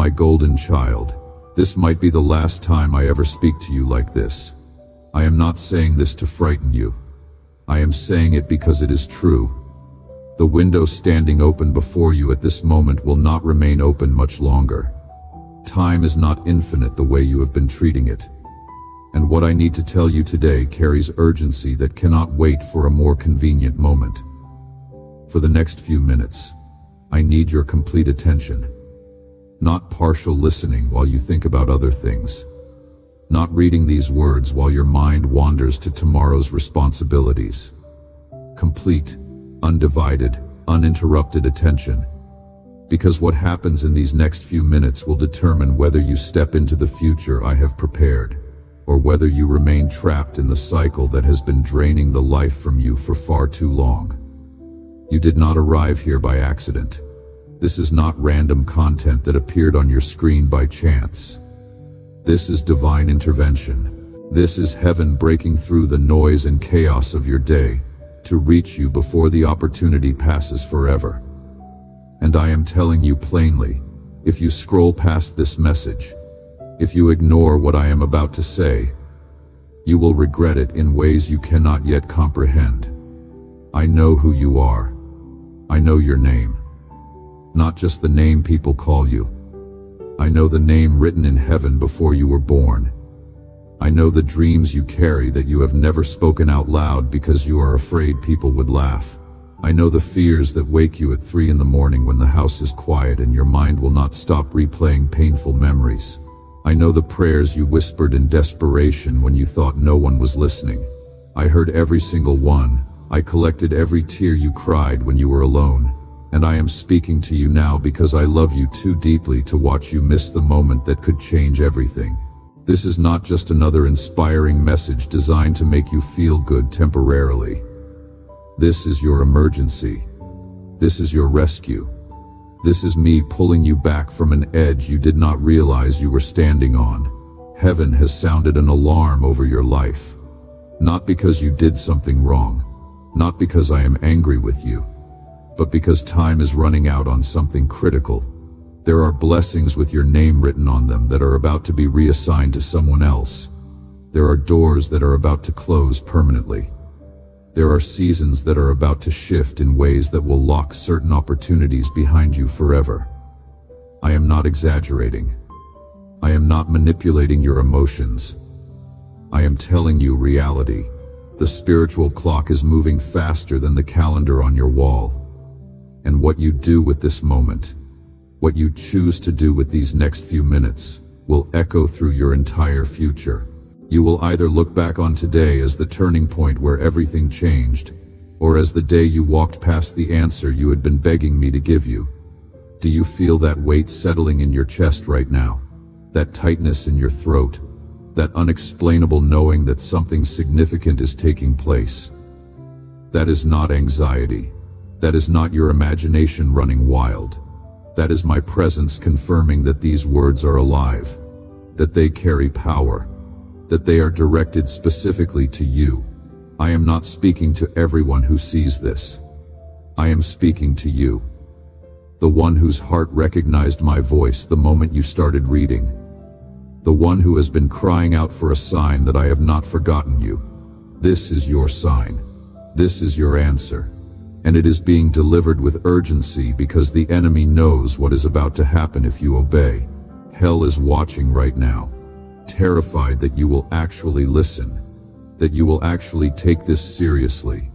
My golden child, this might be the last time I ever speak to you like this. I am not saying this to frighten you. I am saying it because it is true. The window standing open before you at this moment will not remain open much longer. Time is not infinite the way you have been treating it. And what I need to tell you today carries urgency that cannot wait for a more convenient moment. For the next few minutes, I need your complete attention. Not partial listening while you think about other things. Not reading these words while your mind wanders to tomorrow's responsibilities. Complete, undivided, uninterrupted attention. Because what happens in these next few minutes will determine whether you step into the future I have prepared, or whether you remain trapped in the cycle that has been draining the life from you for far too long. You did not arrive here by accident. This is not random content that appeared on your screen by chance. This is divine intervention. This is heaven breaking through the noise and chaos of your day to reach you before the opportunity passes forever. And I am telling you plainly, if you scroll past this message, if you ignore what I am about to say, you will regret it in ways you cannot yet comprehend. I know who you are. I know your name. Not just the name people call you. I know the name written in heaven before you were born. I know the dreams you carry that you have never spoken out loud because you are afraid people would laugh. I know the fears that wake you at 3 in the morning when the house is quiet and your mind will not stop replaying painful memories. I know the prayers you whispered in desperation when you thought no one was listening. I heard every single one. I collected every tear you cried when you were alone. And I am speaking to you now because I love you too deeply to watch you miss the moment that could change everything. This is not just another inspiring message designed to make you feel good temporarily. This is your emergency. This is your rescue. This is me pulling you back from an edge you did not realize you were standing on. Heaven has sounded an alarm over your life. Not because you did something wrong. Not because I am angry with you. But because time is running out on something critical. There are blessings with your name written on them that are about to be reassigned to someone else. There are doors that are about to close permanently. There are seasons that are about to shift in ways that will lock certain opportunities behind you forever. I am not exaggerating. I am not manipulating your emotions. I am telling you reality. The spiritual clock is moving faster than the calendar on your wall. And what you do with this moment, what you choose to do with these next few minutes, will echo through your entire future. You will either look back on today as the turning point where everything changed, or as the day you walked past the answer you had been begging me to give you. Do you feel that weight settling in your chest right now? That tightness in your throat? That unexplainable knowing that something significant is taking place? That is not anxiety. That is not your imagination running wild. That is my presence confirming that these words are alive, that they carry power, that they are directed specifically to you. I am not speaking to everyone who sees this. I am speaking to you, the one whose heart recognized my voice the moment you started reading, the one who has been crying out for a sign that I have not forgotten you. This is your sign. This is your answer. And it is being delivered with urgency because the enemy knows what is about to happen if you obey. Hell is watching right now, terrified that you will actually listen, that you will actually take this seriously,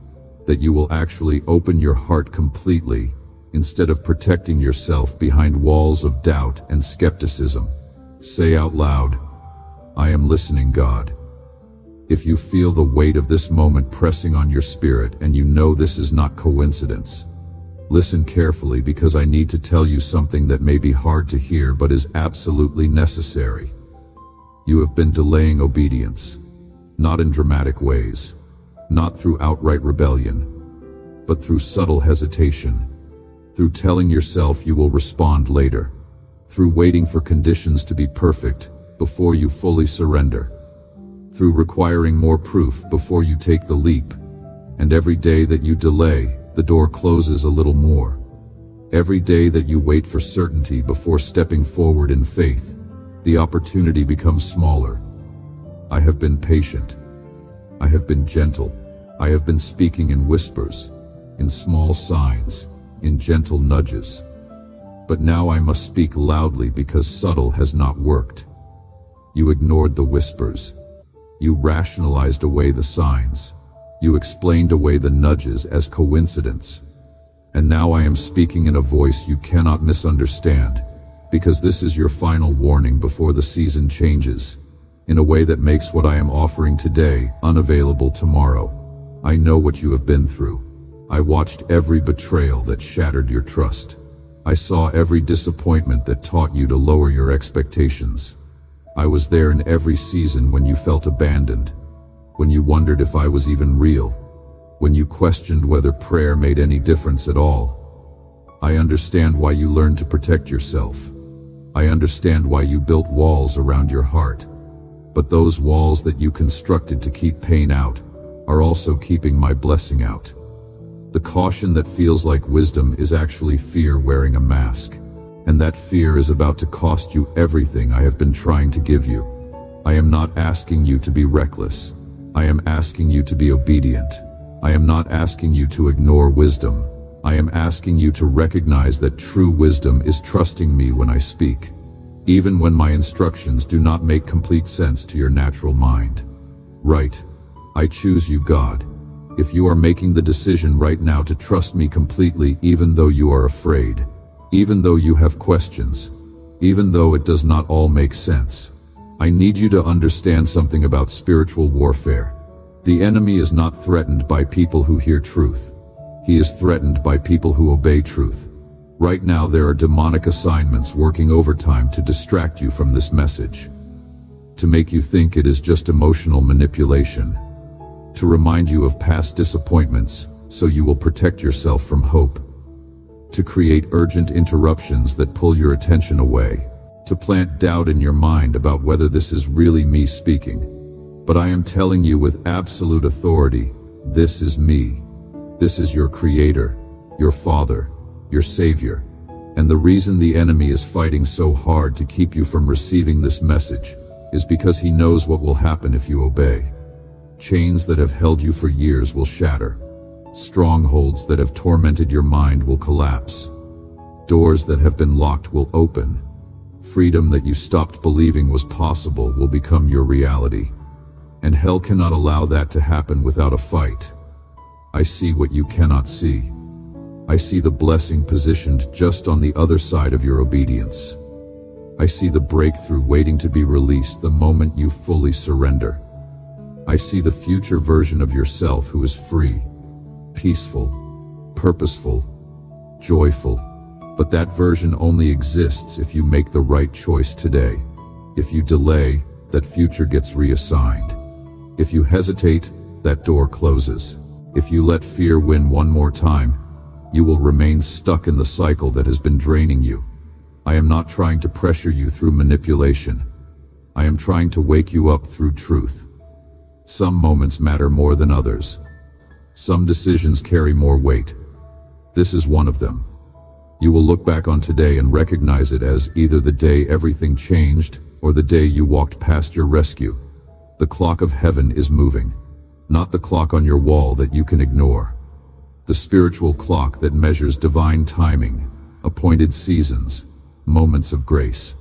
that you will actually open your heart completely, instead of protecting yourself behind walls of doubt and skepticism. Say out loud, I am listening, God. If you feel the weight of this moment pressing on your spirit and you know this is not coincidence, listen carefully because I need to tell you something that may be hard to hear but is absolutely necessary. You have been delaying obedience, not in dramatic ways, not through outright rebellion, but through subtle hesitation, through telling yourself you will respond later, through waiting for conditions to be perfect before you fully surrender, through requiring more proof before you take the leap. And every day that you delay, the door closes a little more. Every day that you wait for certainty before stepping forward in faith, the opportunity becomes smaller. I have been patient. I have been gentle. I have been speaking in whispers, in small signs, in gentle nudges. But now I must speak loudly because subtle has not worked. You ignored the whispers. You rationalized away the signs. You explained away the nudges as coincidence. And now I am speaking in a voice you cannot misunderstand, because this is your final warning before the season changes, in a way that makes what I am offering today unavailable tomorrow. I know what you have been through. I watched every betrayal that shattered your trust. I saw every disappointment that taught you to lower your expectations. I was there in every season when you felt abandoned, when you wondered if I was even real, when you questioned whether prayer made any difference at all. I understand why you learned to protect yourself. I understand why you built walls around your heart. But those walls that you constructed to keep pain out are also keeping my blessing out. The caution that feels like wisdom is actually fear wearing a mask. And that fear is about to cost you everything I have been trying to give you. I am not asking you to be reckless. I am asking you to be obedient. I am not asking you to ignore wisdom. I am asking you to recognize that true wisdom is trusting me when I speak, even when my instructions do not make complete sense to your natural mind. Right. I choose you, God. If you are making the decision right now to trust me completely, even though you are afraid, even though you have questions, even though it does not all make sense, I need you to understand something about spiritual warfare. The enemy is not threatened by people who hear truth. He is threatened by people who obey truth. Right now there are demonic assignments working overtime to distract you from this message, to make you think it is just emotional manipulation, to remind you of past disappointments so you will protect yourself from hope, to create urgent interruptions that pull your attention away, to plant doubt in your mind about whether this is really me speaking. But I am telling you with absolute authority, this is me. This is your Creator, your Father, your Savior. And the reason the enemy is fighting so hard to keep you from receiving this message is because he knows what will happen if you obey. Chains that have held you for years will shatter. Strongholds that have tormented your mind will collapse. Doors that have been locked will open. Freedom that you stopped believing was possible will become your reality. And hell cannot allow that to happen without a fight. I see what you cannot see. I see the blessing positioned just on the other side of your obedience. I see the breakthrough waiting to be released the moment you fully surrender. I see the future version of yourself who is free, peaceful, purposeful, joyful. But that version only exists if you make the right choice today. If you delay, that future gets reassigned. If you hesitate, that door closes. If you let fear win one more time, you will remain stuck in the cycle that has been draining you. I am not trying to pressure you through manipulation. I am trying to wake you up through truth. Some moments matter more than others. Some decisions carry more weight. This is one of them. You will look back on today and recognize it as either the day everything changed or the day you walked past your rescue. The clock of heaven is moving, not the clock on your wall that you can ignore. The spiritual clock that measures divine timing, appointed seasons, moments of grace.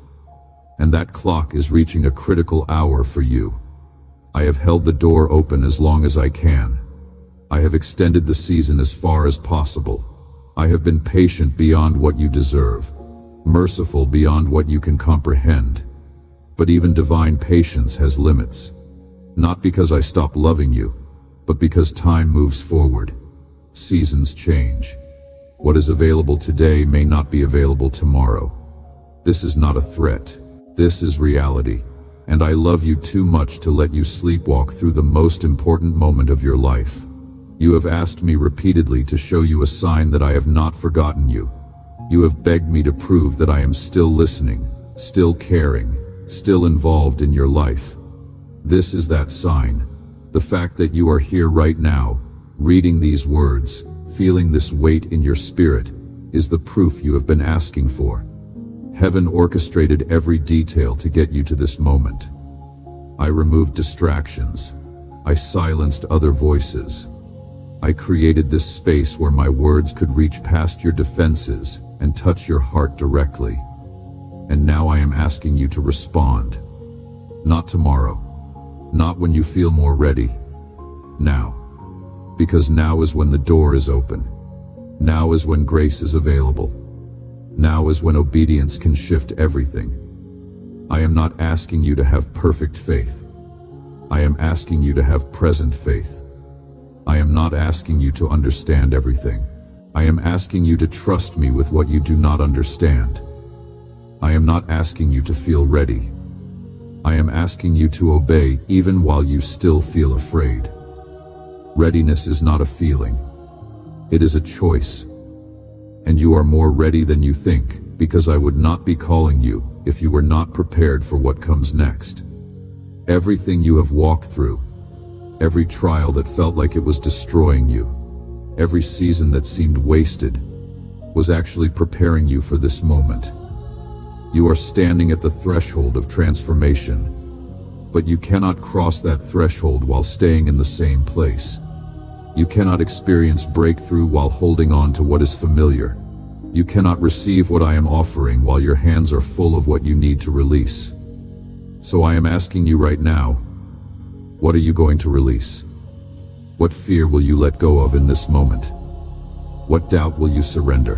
And that clock is reaching a critical hour for you. I have held the door open as long as I can. I have extended the season as far as possible. I have been patient beyond what you deserve, merciful beyond what you can comprehend. But even divine patience has limits. Not because I stop loving you, but because time moves forward. Seasons change. What is available today may not be available tomorrow. This is not a threat. This is reality. And I love you too much to let you sleepwalk through the most important moment of your life. You have asked me repeatedly to show you a sign that I have not forgotten you. You have begged me to prove that I am still listening, still caring, still involved in your life. This is that sign. The fact that you are here right now, reading these words, feeling this weight in your spirit, is the proof you have been asking for. Heaven orchestrated every detail to get you to this moment. I removed distractions. I silenced other voices. I created this space where my words could reach past your defenses and touch your heart directly. And now I am asking you to respond. Not tomorrow. Not when you feel more ready. Now. Because now is when the door is open. Now is when grace is available. Now is when obedience can shift everything. I am not asking you to have perfect faith. I am asking you to have present faith. I am not asking you to understand everything. I am asking you to trust me with what you do not understand. I am not asking you to feel ready. I am asking you to obey even while you still feel afraid. Readiness is not a feeling. It is a choice. And you are more ready than you think, because I would not be calling you if you were not prepared for what comes next. Everything you have walked through, every trial that felt like it was destroying you, every season that seemed wasted, was actually preparing you for this moment. You are standing at the threshold of transformation, but you cannot cross that threshold while staying in the same place. You cannot experience breakthrough while holding on to what is familiar. You cannot receive what I am offering while your hands are full of what you need to release. So I am asking you right now, what are you going to release? What fear will you let go of in this moment? What doubt will you surrender?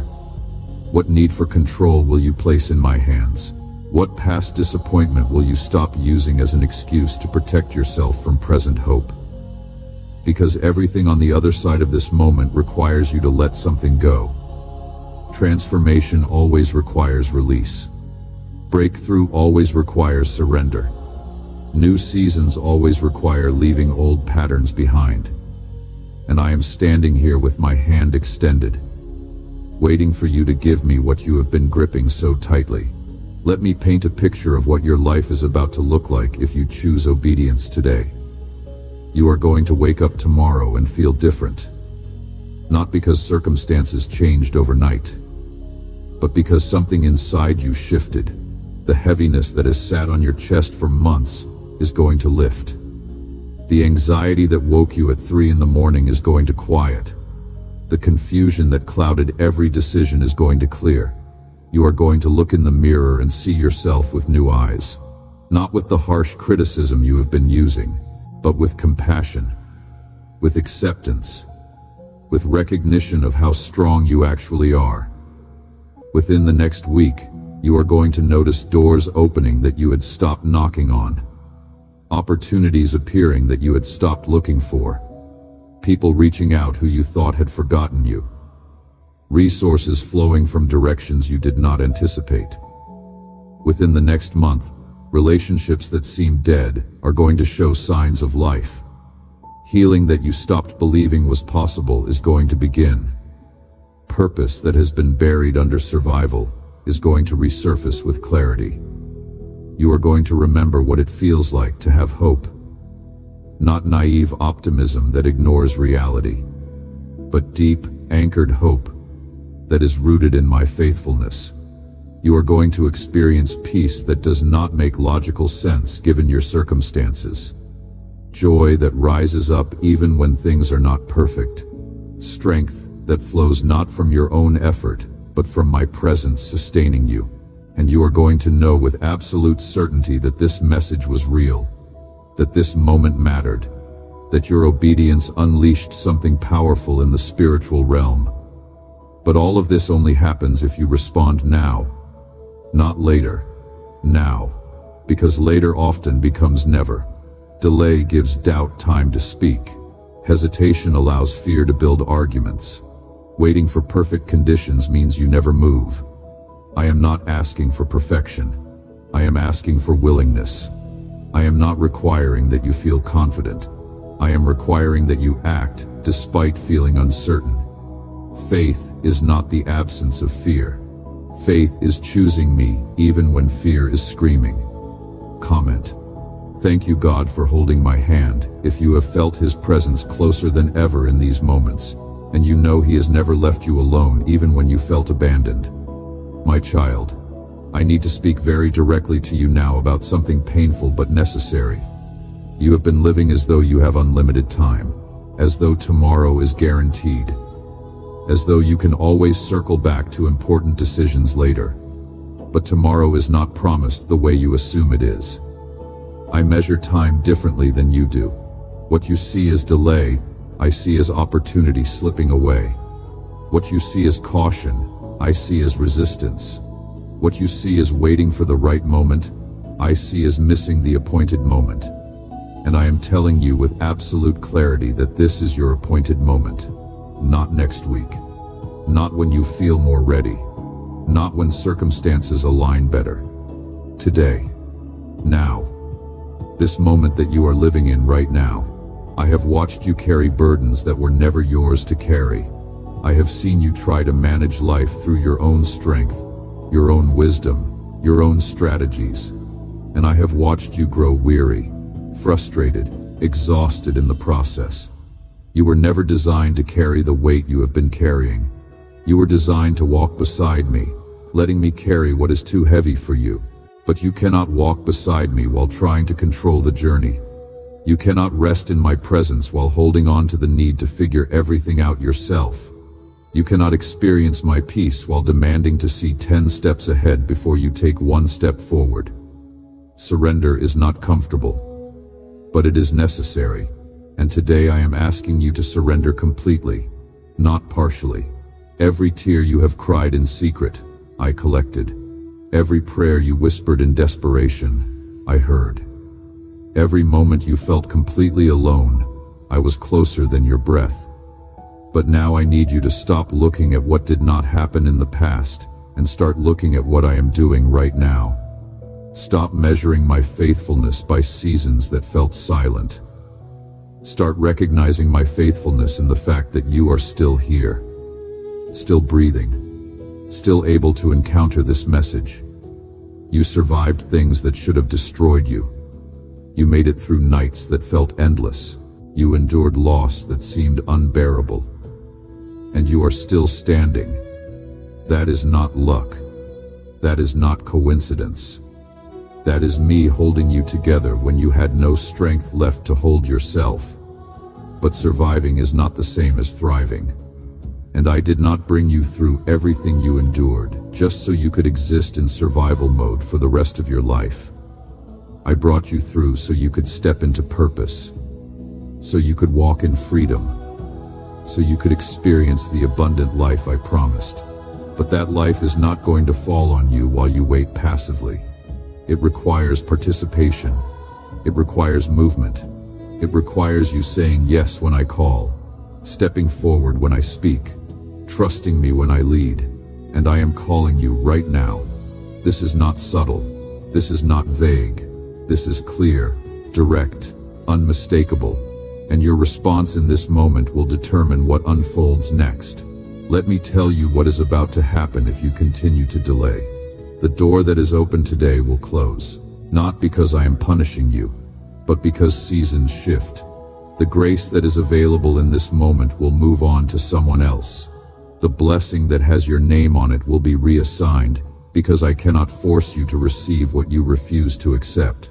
What need for control will you place in my hands? What past disappointment will you stop using as an excuse to protect yourself from present hope? Because everything on the other side of this moment requires you to let something go. Transformation always requires release. Breakthrough always requires surrender. New seasons always require leaving old patterns behind. And I am standing here with my hand extended, waiting for you to give me what you have been gripping so tightly. Let me paint a picture of what your life is about to look like if you choose obedience today. You are going to wake up tomorrow and feel different. Not because circumstances changed overnight, but because something inside you shifted. The heaviness that has sat on your chest for months is going to lift. The anxiety that woke you at 3 in the morning is going to quiet. The confusion that clouded every decision is going to clear. You are going to look in the mirror and see yourself with new eyes. Not with the harsh criticism you have been using, but with compassion, with acceptance, with recognition of how strong you actually are. Within the next week, you are going to notice doors opening that you had stopped knocking on, opportunities appearing that you had stopped looking for, people reaching out who you thought had forgotten you, resources flowing from directions you did not anticipate. Within the next month, relationships that seemed dead are going to show signs of life. Healing that you stopped believing was possible is going to begin. Purpose that has been buried under survival is going to resurface with clarity. You are going to remember what it feels like to have hope. Not naive optimism that ignores reality, but deep, anchored hope that is rooted in my faithfulness. You are going to experience peace that does not make logical sense given your circumstances. Joy that rises up even when things are not perfect. Strength that flows not from your own effort, but from my presence sustaining you. And you are going to know with absolute certainty that this message was real, that this moment mattered, that your obedience unleashed something powerful in the spiritual realm. But all of this only happens if you respond now. Not later. Now. Because later often becomes never. Delay gives doubt time to speak. Hesitation allows fear to build arguments. Waiting for perfect conditions means you never move. I am not asking for perfection. I am asking for willingness. I am not requiring that you feel confident. I am requiring that you act despite feeling uncertain. Faith is not the absence of fear. Faith is choosing me even when fear is screaming. Comment. Thank you, God, for holding my hand. If you have felt His presence closer than ever in these moments, and you know He has never left you alone even when you felt abandoned. My child, I need to speak very directly to you now about something painful but necessary. You have been living as though you have unlimited time, as though tomorrow is guaranteed, as though you can always circle back to important decisions later. But tomorrow is not promised the way you assume it is. I measure time differently than you do. What you see as delay, I see as opportunity slipping away. What you see as caution, I see as resistance. What you see as waiting for the right moment, I see as missing the appointed moment. And I am telling you with absolute clarity that this is your appointed moment. Not next week. Not when you feel more ready. Not when circumstances align better. Today. Now. This moment that you are living in right now. I have watched you carry burdens that were never yours to carry. I have seen you try to manage life through your own strength, your own wisdom, your own strategies. And I have watched you grow weary, frustrated, exhausted in the process. You were never designed to carry the weight you have been carrying. You were designed to walk beside me, letting me carry what is too heavy for you. But you cannot walk beside me while trying to control the journey. You cannot rest in my presence while holding on to the need to figure everything out yourself. You cannot experience my peace while demanding to see 10 steps ahead before you take 1 step forward. Surrender is not comfortable, but it is necessary. And today I am asking you to surrender completely, not partially. Every tear you have cried in secret, I collected. Every prayer you whispered in desperation, I heard. Every moment you felt completely alone, I was closer than your breath. But now I need you to stop looking at what did not happen in the past and start looking at what I am doing right now. Stop measuring my faithfulness by seasons that felt silent. Start recognizing my faithfulness in the fact that you are still here, still breathing, still able to encounter this message. You survived things that should have destroyed you. You made it through nights that felt endless. You endured loss that seemed unbearable. And you are still standing. That is not luck. That is not coincidence. That is me holding you together when you had no strength left to hold yourself. But surviving is not the same as thriving. And I did not bring you through everything you endured just so you could exist in survival mode for the rest of your life. I brought you through so you could step into purpose, so you could walk in freedom, so you could experience the abundant life I promised. But that life is not going to fall on you while you wait passively. It requires participation. It requires movement. It requires you saying yes when I call, stepping forward when I speak, trusting me when I lead. And I am calling you right now. This is not subtle. This is not vague. This is clear, direct, unmistakable. And your response in this moment will determine what unfolds next. Let me tell you what is about to happen if you continue to delay. The door that is open today will close, not because I am punishing you, but because seasons shift. The grace that is available in this moment will move on to someone else. The blessing that has your name on it will be reassigned, because I cannot force you to receive what you refuse to accept.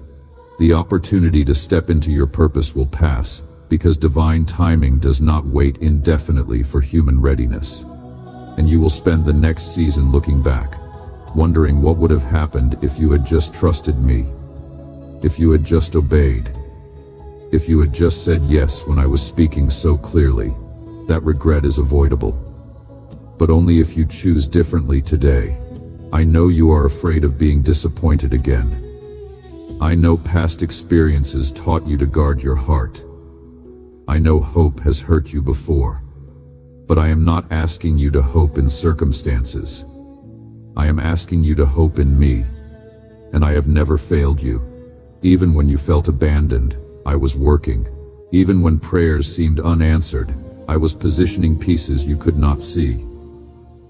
The opportunity to step into your purpose will pass, because divine timing does not wait indefinitely for human readiness. And you will spend the next season looking back, wondering what would have happened if you had just trusted me, if you had just obeyed, if you had just said yes when I was speaking so clearly. That regret is avoidable. But only if you choose differently today. I know you are afraid of being disappointed again. I know past experiences taught you to guard your heart. I know hope has hurt you before. But I am not asking you to hope in circumstances. I am asking you to hope in me. And I have never failed you. Even when you felt abandoned, I was working. Even when prayers seemed unanswered, I was positioning pieces you could not see.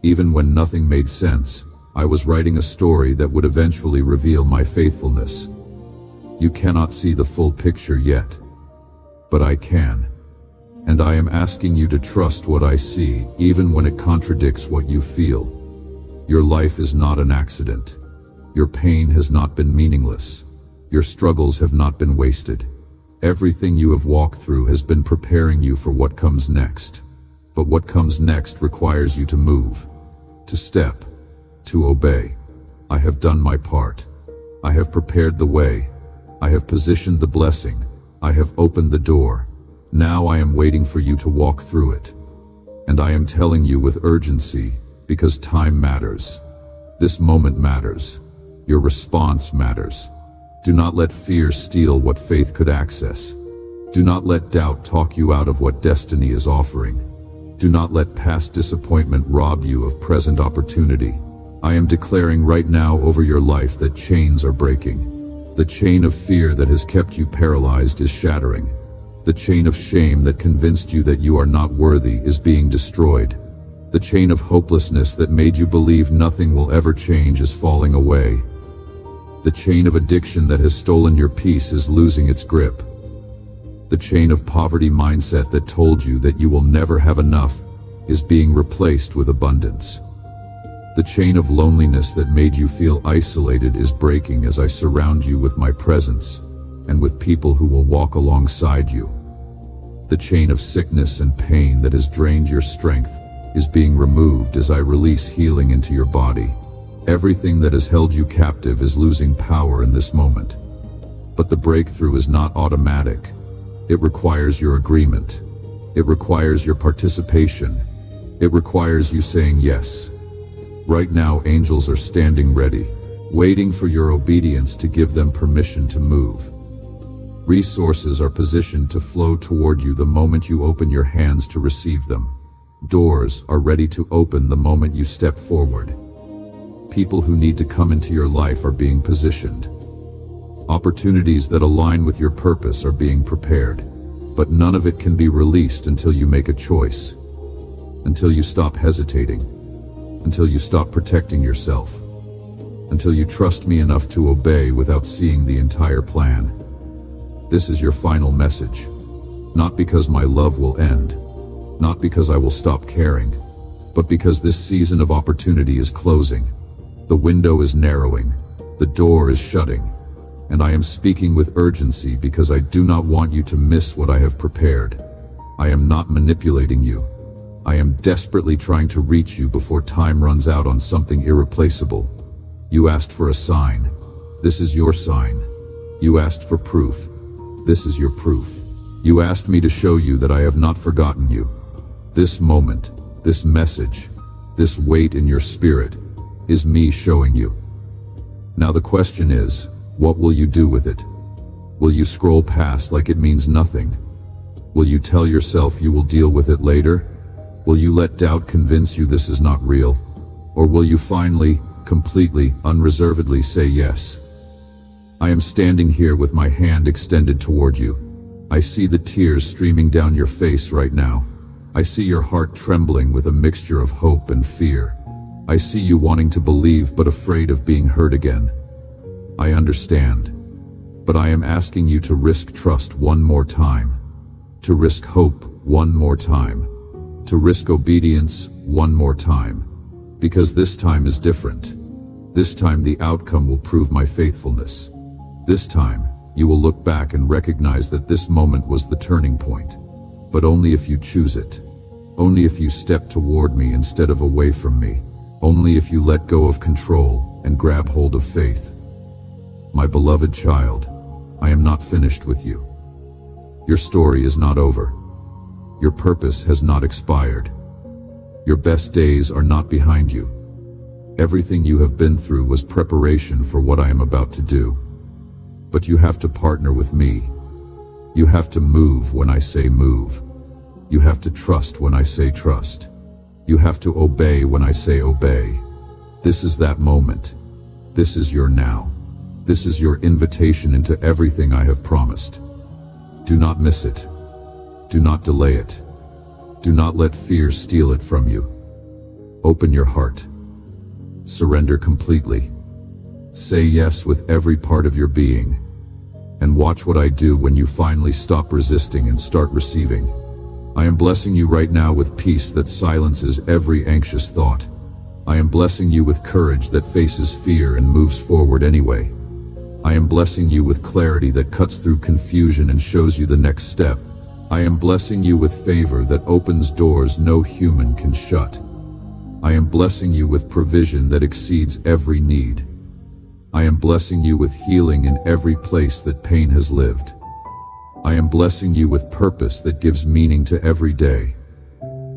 Even when nothing made sense, I was writing a story that would eventually reveal my faithfulness. You cannot see the full picture yet, but I can. And I am asking you to trust what I see, even when it contradicts what you feel. Your life is not an accident. Your pain has not been meaningless. Your struggles have not been wasted. Everything you have walked through has been preparing you for what comes next. But what comes next requires you to move, to step, to obey. I have done my part. I have prepared the way. I have positioned the blessing. I have opened the door. Now I am waiting for you to walk through it. And I am telling you with urgency, because time matters. This moment matters. Your response matters. Do not let fear steal what faith could access. Do not let doubt talk you out of what destiny is offering. Do not let past disappointment rob you of present opportunity. I am declaring right now over your life that chains are breaking. The chain of fear that has kept you paralyzed is shattering. The chain of shame that convinced you that you are not worthy is being destroyed. The chain of hopelessness that made you believe nothing will ever change is falling away. The chain of addiction that has stolen your peace is losing its grip. The chain of poverty mindset that told you that you will never have enough is being replaced with abundance. The chain of loneliness that made you feel isolated is breaking as I surround you with my presence and with people who will walk alongside you. The chain of sickness and pain that has drained your strength is being removed as I release healing into your body. Everything that has held you captive is losing power in this moment. But the breakthrough is not automatic. It requires your agreement. It requires your participation. It requires you saying yes. Right now, angels are standing ready, waiting for your obedience to give them permission to move. Resources are positioned to flow toward you the moment you open your hands to receive them. Doors are ready to open the moment you step forward. People who need to come into your life are being positioned. Opportunities that align with your purpose are being prepared, but none of it can be released until you make a choice, until you stop hesitating, until you stop protecting yourself, until you trust me enough to obey without seeing the entire plan. This is your final message, not because my love will end, not because I will stop caring, but because this season of opportunity is closing. The window is narrowing, the door is shutting, and I am speaking with urgency because I do not want you to miss what I have prepared. I am not manipulating you. I am desperately trying to reach you before time runs out on something irreplaceable. You asked for a sign. This is your sign. You asked for proof. This is your proof. You asked me to show you that I have not forgotten you. This moment, this message, this weight in your spirit, is me showing you. Now the question is, what will you do with it? Will you scroll past like it means nothing? Will you tell yourself you will deal with it later? Will you let doubt convince you this is not real? Or will you finally, completely, unreservedly say yes? I am standing here with my hand extended toward you. I see the tears streaming down your face right now. I see your heart trembling with a mixture of hope and fear. I see you wanting to believe but afraid of being hurt again. I understand. But I am asking you to risk trust one more time. To risk hope one more time. To risk obedience one more time. Because this time is different. This time the outcome will prove my faithfulness. This time, you will look back and recognize that this moment was the turning point. But only if you choose it. Only if you step toward me instead of away from me. Only if you let go of control and grab hold of faith. My beloved child, I am not finished with you. Your story is not over. Your purpose has not expired. Your best days are not behind you. Everything you have been through was preparation for what I am about to do. But you have to partner with me. You have to move when I say move. You have to trust when I say trust. You have to obey when I say obey. This is that moment. This is your now. This is your invitation into everything I have promised. Do not miss it. Do not delay it. Do not let fear steal it from you. Open your heart. Surrender completely. Say yes with every part of your being. And watch what I do when you finally stop resisting and start receiving. I am blessing you right now with peace that silences every anxious thought. I am blessing you with courage that faces fear and moves forward anyway. I am blessing you with clarity that cuts through confusion and shows you the next step. I am blessing you with favor that opens doors no human can shut. I am blessing you with provision that exceeds every need. I am blessing you with healing in every place that pain has lived. I am blessing you with purpose that gives meaning to every day.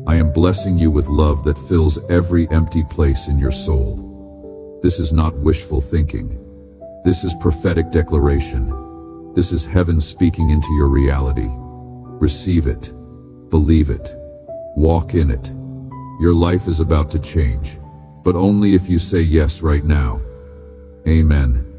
I am blessing you with love that fills every empty place in your soul. This is not wishful thinking. This is prophetic declaration. This is heaven speaking into your reality. Receive it. Believe it. Walk in it. Your life is about to change, but only if you say yes right now. Amen.